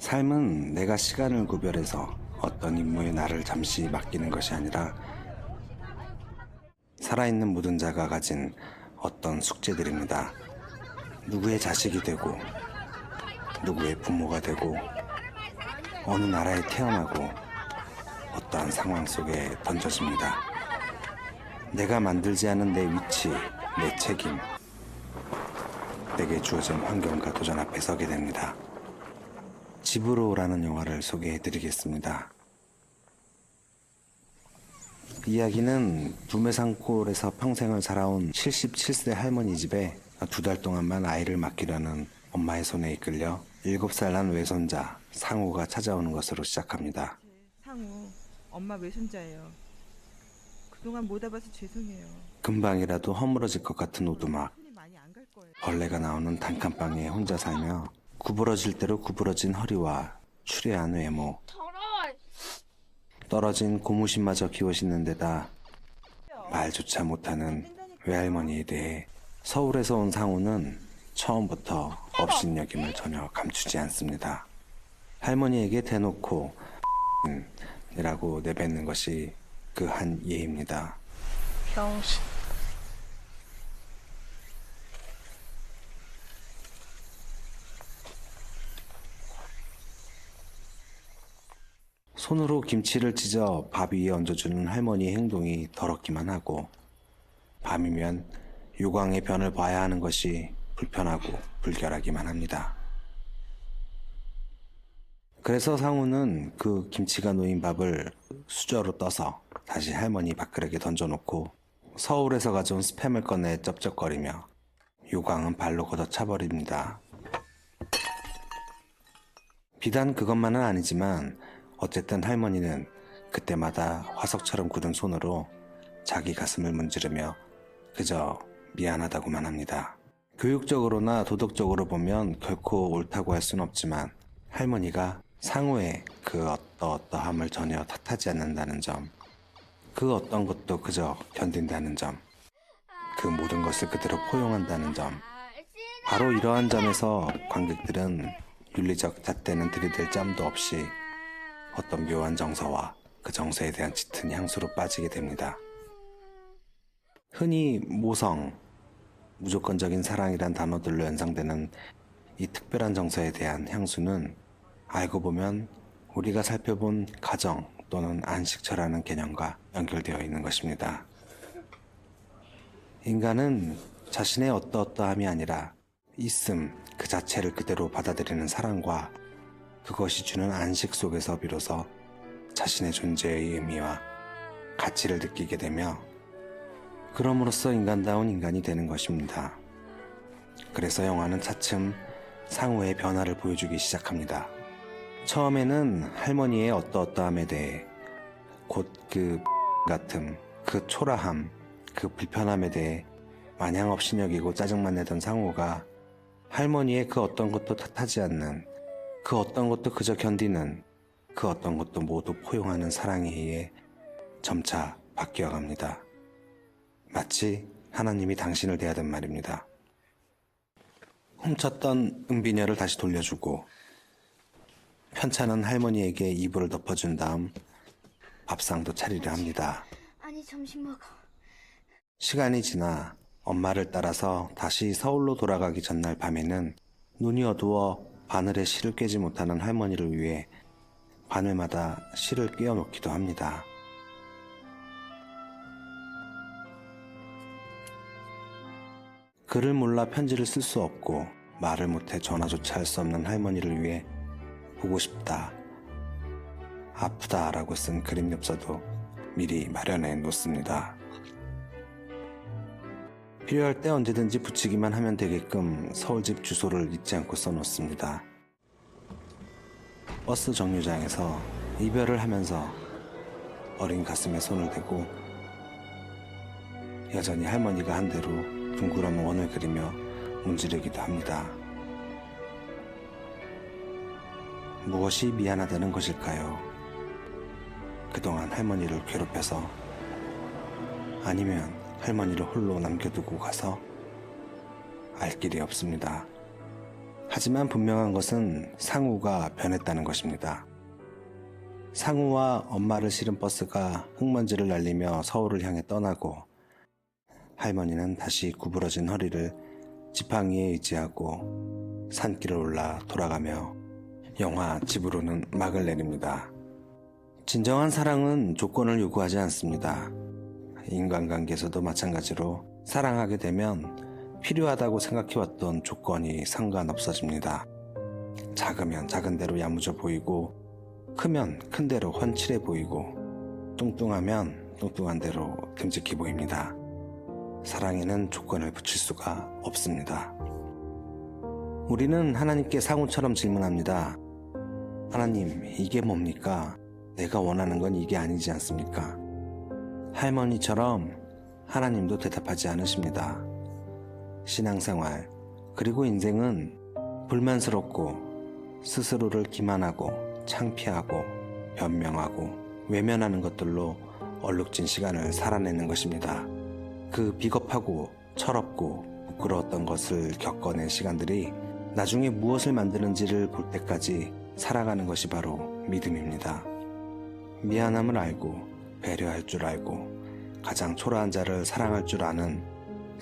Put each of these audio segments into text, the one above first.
삶은 내가 시간을 구별해서 어떤 임무에 나를 잠시 맡기는 것이 아니라 살아있는 모든 자가 가진 어떤 숙제들입니다. 누구의 자식이 되고 누구의 부모가 되고 어느 나라에 태어나고 어떠한 상황 속에 던져집니다. 내가 만들지 않은 내 위치, 내 책임, 내게 주어진 환경과 도전 앞에 서게 됩니다. 집으로 오라는 영화를 소개해드리겠습니다. 이야기는 두메상골에서 평생을 살아온 77세 할머니 집에 2달 동안만 아이를 맡기려는 엄마의 손에 이끌려 7살 난 외손자 상우가 찾아오는 것으로 시작합니다. 상우, 엄마 외손자예요. 그동안 못 와봐서 죄송해요. 금방이라도 허물어질 것 같은 오두막, 손이 많이 안 갈 거예요. 벌레가 나오는 단칸방에 혼자 살며 구부러질 대로 구부러진 허리와 추레한 외모, 떨어진 고무신마저 기워신는 데다 말조차 못하는 외할머니에 대해 서울에서 온 상우는 처음부터 업신여김을 전혀 감추지 않습니다. 할머니에게 대놓고 이라고 내뱉는 것이 그 한 예입니다. 병신. 손으로 김치를 찢어 밥 위에 얹어주는 할머니의 행동이 더럽기만 하고 밤이면 요광의 변을 봐야 하는 것이 불편하고 불결하기만 합니다. 그래서 상우는 그 김치가 놓인 밥을 수저로 떠서 다시 할머니 밥그릇에 던져놓고 서울에서 가져온 스팸을 꺼내 쩝쩝거리며 요광은 발로 걷어차버립니다. 비단 그것만은 아니지만 어쨌든 할머니는 그때마다 화석처럼 굳은 손으로 자기 가슴을 문지르며 그저 미안하다고만 합니다. 교육적으로나 도덕적으로 보면 결코 옳다고 할 수는 없지만 할머니가 상우의 그 어떠함을 전혀 탓하지 않는다는 점, 그 어떤 것도 그저 견딘다는 점, 그 모든 것을 그대로 포용한다는 점, 바로 이러한 점에서 관객들은 윤리적 잣대는 들이댈 짬도 없이 어떤 묘한 정서와 그 정서에 대한 짙은 향수로 빠지게 됩니다. 흔히 모성, 무조건적인 사랑이란 단어들로 연상되는 이 특별한 정서에 대한 향수는 알고 보면 우리가 살펴본 가정 또는 안식처라는 개념과 연결되어 있는 것입니다. 인간은 자신의 어떠어떠함이 아니라 있음 그 자체를 그대로 받아들이는 사랑과 그것이 주는 안식 속에서 비로소 자신의 존재의 의미와 가치를 느끼게 되며 그럼으로써 인간다운 인간이 되는 것입니다. 그래서 영화는 차츰 상우의 변화를 보여주기 시작합니다. 처음에는 할머니의 어떠어떠함에 대해 곧 그 같음, 그 초라함, 그 불편함에 대해 마냥 없이 여기고 짜증만 내던 상우가 할머니의 그 어떤 것도 탓하지 않는, 그 어떤 것도 그저 견디는, 그 어떤 것도 모두 포용하는 사랑에 의해 점차 바뀌어갑니다. 마치 하나님이 당신을 대하던 말입니다. 훔쳤던 은비녀를 다시 돌려주고 편찮은 할머니에게 이불을 덮어준 다음 밥상도 차리려 합니다. 아니, 점심 먹어. 시간이 지나 엄마를 따라서 다시 서울로 돌아가기 전날 밤에는 눈이 어두워 바늘에 실을 꿰지 못하는 할머니를 위해 바늘마다 실을 끼워 놓기도 합니다. 글을 몰라 편지를 쓸 수 없고 말을 못해 전화조차 할 수 없는 할머니를 위해 보고 싶다, 아프다 라고 쓴 그림 엽서도 미리 마련해 놓습니다. 필요할 때 언제든지 붙이기만 하면 되게끔 서울집 주소를 잊지 않고 써놓습니다. 버스 정류장에서 이별을 하면서 어린 가슴에 손을 대고 여전히 할머니가 한 대로 둥그런 원을 그리며 문지르기도 합니다. 무엇이 미안하다는 것일까요? 그동안 할머니를 괴롭혀서, 아니면 할머니를 홀로 남겨두고 가서 알 길이 없습니다. 하지만 분명한 것은 상우가 변했다는 것입니다. 상우와 엄마를 실은 버스가 흙먼지를 날리며 서울을 향해 떠나고 할머니는 다시 구부러진 허리를 지팡이에 의지하고 산길을 올라 돌아가며 영화 집으로는 막을 내립니다. 진정한 사랑은 조건을 요구하지 않습니다. 인간관계에서도 마찬가지로 사랑하게 되면 필요하다고 생각해왔던 조건이 상관없어집니다. 작으면 작은 대로 야무져 보이고 크면 큰 대로 훤칠해 보이고 뚱뚱하면 뚱뚱한 대로 듬직해 보입니다. 사랑에는 조건을 붙일 수가 없습니다. 우리는 하나님께 상우처럼 질문합니다. 하나님, 이게 뭡니까? 내가 원하는 건 이게 아니지 않습니까? 할머니처럼 하나님도 대답하지 않으십니다. 신앙생활, 그리고 인생은 불만스럽고 스스로를 기만하고 창피하고 변명하고 외면하는 것들로 얼룩진 시간을 살아내는 것입니다. 그 비겁하고 철없고 부끄러웠던 것을 겪어낸 시간들이 나중에 무엇을 만드는지를 볼 때까지 살아가는 것이 바로 믿음입니다. 미안함을 알고 배려할 줄 알고 가장 초라한 자를 사랑할 줄 아는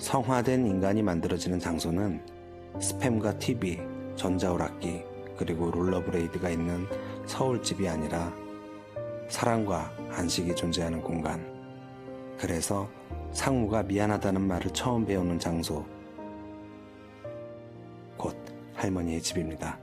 성화된 인간이 만들어지는 장소는 스팸과 TV, 전자오락기, 그리고 롤러브레이드가 있는 서울집이 아니라 사랑과 안식이 존재하는 공간. 그래서 상우가 미안하다는 말을 처음 배우는 장소, 곧 할머니의 집입니다.